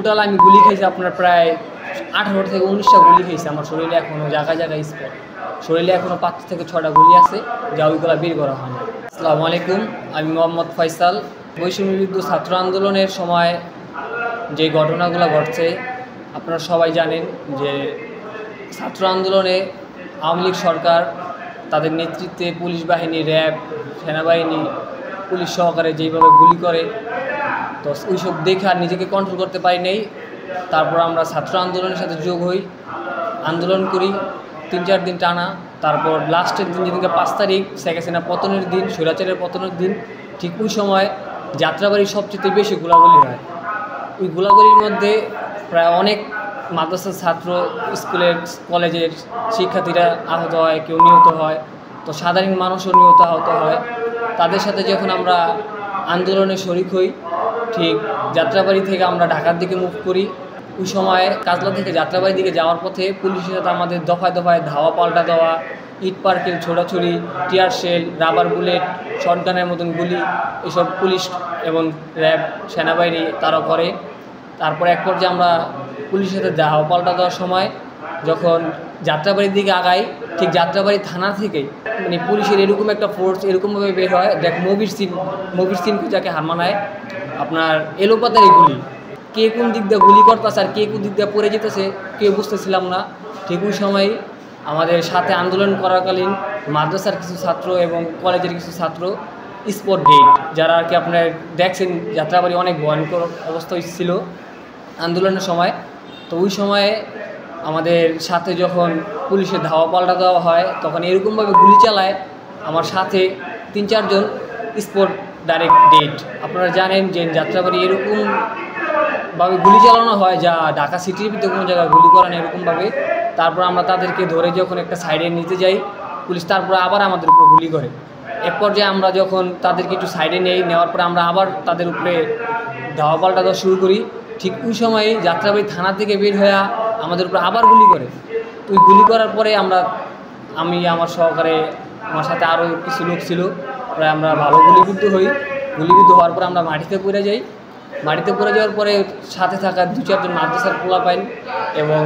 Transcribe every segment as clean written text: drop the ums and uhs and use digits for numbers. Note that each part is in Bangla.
টোটাল আমি গুলি খেয়েছি আপনার প্রায় 18 থেকে 19টা গুলি খেয়েছি। আমার শরীরে এখনও জায়গায় জায়গায় স্পট, শরীরে এখনও 5 থেকে 6টা গুলি আছে, যা ওইগুলো বের করা হয় না। আসসালামু আলাইকুম, আমি মোহাম্মদ ফয়সাল। বৈষম্য বিরুদ্ধ ছাত্র আন্দোলনের সময় যে ঘটনাগুলো ঘটছে আপনারা সবাই জানেন যে ছাত্র আন্দোলনে আওয়ামী লীগ সরকার তাদের নেতৃত্বে পুলিশ বাহিনী, র্যাব, সেনাবাহিনী, পুলিশ সহকারে যেইভাবে গুলি করে, তো ওইসব দেখে আর নিজেকে কন্ট্রোল করতে পারি নাই। তারপর আমরা ছাত্র আন্দোলনের সাথে যোগ হই, আন্দোলন করি 3-4 দিন টানা। তারপর লাস্টের দিন যেদিনকে 5 তারিখ শেখ হাসিনা পতনের দিন, স্বৈরাচারের পতনের দিন, ঠিক ওই সময় যাত্রাবাড়ি সবচেয়ে বেশি গোলাগুলি হয়। ওই গোলাগুলির মধ্যে প্রায় অনেক মাদ্রাসার ছাত্র, স্কুলের, কলেজের শিক্ষার্থীরা আহত হয়, কেউ নিহত হয়, তো সাধারণ মানুষও নিহত আহত হয়। তাদের সাথে যখন আমরা আন্দোলনে শরিক হই, ঠিক যাত্রাবাড়ি থেকে আমরা ঢাকার দিকে মুভ করি। ওই সময় কাজলা থেকে যাত্রাবাড়ির দিকে যাওয়ার পথে পুলিশের সাথে আমাদের দফায় দফায় ধাওয়া পাল্টা দেওয়া, ইট পার্কেল ছোড়াছুড়ি, টিয়ার শেল, রাবার বুলেট, শটগানের মতন গুলি, এসব পুলিশ এবং র্যাব, সেনাবাহিনী তারা করে। তারপর এক পর্যায়ে আমরা পুলিশের সাথে ধাওয়া পাল্টা দেওয়ার সময় যখন যাত্রাবাড়ির দিকে আগাই, ঠিক যাত্রাবাড়ি থানা থেকে মানে পুলিশের এরকম একটা ফোর্স এরকমভাবে বের হয়, দেখ মুভির সিন যাকে হার মানায়, আপনার এলোপাতারি গুলি, কে কোন দিক দিয়ে গুলি করতেছে আর কে কোন দিক দিয়ে পড়ে যেতেছে কেউ বুঝতেছিলাম না। ঠিক ওই সময় আমাদের সাথে আন্দোলন করাকালীন মাদ্রাসার কিছু ছাত্র এবং কলেজের কিছু ছাত্র স্পট ডেড, যারা আর কি আপনার দেখছেন যাত্রাবাড়ি অনেক ভয়ঙ্কর অবস্থা ছিল আন্দোলনের সময়। তো ওই সময়ে আমাদের সাথে যখন পুলিশের ধাওয়া পাল্টা দেওয়া হয়, তখন এরকমভাবে গুলি চালায় আমার সাথে 3-4 জন স্পট ডাইরেক্ট ডেড। আপনারা জানেন যে যাত্রাবাড়ি এরকমভাবে গুলি চালানো হয় যা ঢাকা সিটির ভিতরে কোনো জায়গায় গুলি করে না এরকমভাবে। তারপর আমরা তাদেরকে ধরে যখন একটা সাইডে নিতে যাই, পুলিশ তারপর আবার আমাদের উপর গুলি করে। এক পর্যায়ে আমরা যখন তাদেরকে একটু সাইডে নেওয়ার পরে আমরা আবার তাদের উপরে ধাওয়া পাল্টা দেওয়া শুরু করি। ঠিক ওই সময়ে যাত্রাবাড়ি থানা থেকে বের হয়ে আমাদের উপরে আবার গুলি করে। ওই গুলি করার পরে আমি আমার সহকারে আমার সাথে আরও কিছু লোক ছিল, প্রায় আমরা ভালো গুলিবিদ্ধ হই। গুলিবিদ্ধ হওয়ার পরে আমরা মাটিতে পড়ে যাই। মাটিতে পড়ে যাওয়ার পরে সাথে থাকা 2-4 জন মাদ্রাসার পোলা পাইন এবং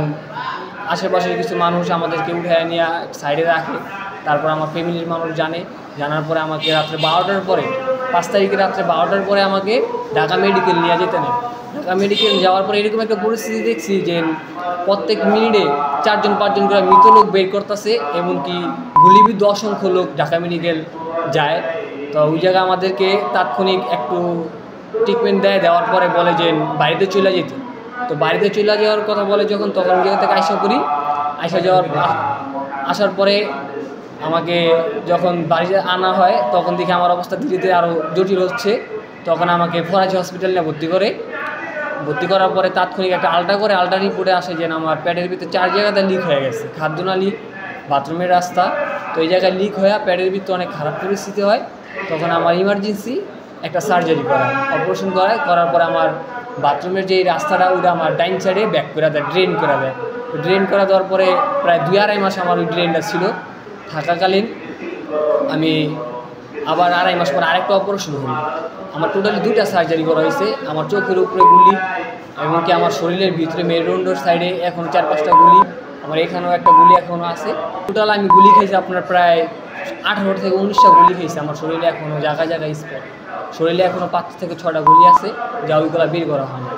আশেপাশের কিছু মানুষ আমাদেরকে উঠায় নিয়ে সাইডে রাখে। তারপর আমার ফ্যামিলির মানুষ জানার পরে আমাকে রাত্রে 12টার পরে, 5 তারিখে রাত্রে 12টার পরে আমাকে ঢাকা মেডিকেল নিয়ে যেতে নেয়। ঢাকা মেডিকেল যাওয়ার পরে এরকম একটা পরিস্থিতি দেখছি যে প্রত্যেক মিনিটে 4-5 জন করে মৃত লোক বের করতেছে, এমনকি গুলিবিদ্ধ অসংখ্য লোক ঢাকা মেডিকেল যায়। তো ওই জায়গায় আমাদেরকে তাৎক্ষণিক একটু ট্রিটমেন্ট দেওয়ার পরে বলে যে বাড়িতে চলে যেতে। তো বাড়িতে চলে যাওয়ার কথা বলে যখন, তখন ওই জায়গা থেকে আসার পরে আমাকে যখন বাড়িতে আনা হয়, তখন দেখে আমার অবস্থা ধীরে ধীরে আরও জটিল হচ্ছে। তখন আমাকে ফরাজি হসপিটালে ভর্তি করার পরে তাৎক্ষণিক একটা আলট্রা রিপোর্টে আসে যে আমার পেটের ভিতরে 4 জায়গাতে লিক হয়ে গেছে, খাদ্যনালী, বাথরুমের রাস্তা। তো এই জায়গায় লিক হয়ে পেটের ভিতরে অনেক খারাপ পরিস্থিতি হয়। তখন আমার ইমার্জেন্সি একটা সার্জারি অপারেশন করার পরে আমার বাথরুমের যে রাস্তাটা ওইটা আমার ডাইন সাইডে ব্যাক করে দেয়, ড্রেন করে দেওয়ার পরে প্রায় 2-2.5 মাস আমার ওই ড্রেনটা ছিল থাকাকালীন। আমি আবার 2.5 মাস পর আরেকটা অপারেশন হলো। আমার টোটালি 2টা সার্জারি করা হয়েছে। আমার চোখের উপরে গুলি, এমনকি আমার শরীরের ভিতরে মেরুদণ্ডের সাইডে এখনও 4-5টা গুলি, আমার এখানেও একটা গুলি এখনও আছে। টোটাল আমি গুলি খেয়েছি আপনার প্রায় 18 থেকে 19টা গুলি খেয়েছি। আমার শরীরে এখনও জায়গায় জায়গায় স্পট, শরীরে এখনও 5 থেকে 6টা গুলি আছে, যা ওইগুলো বের করা হয় না।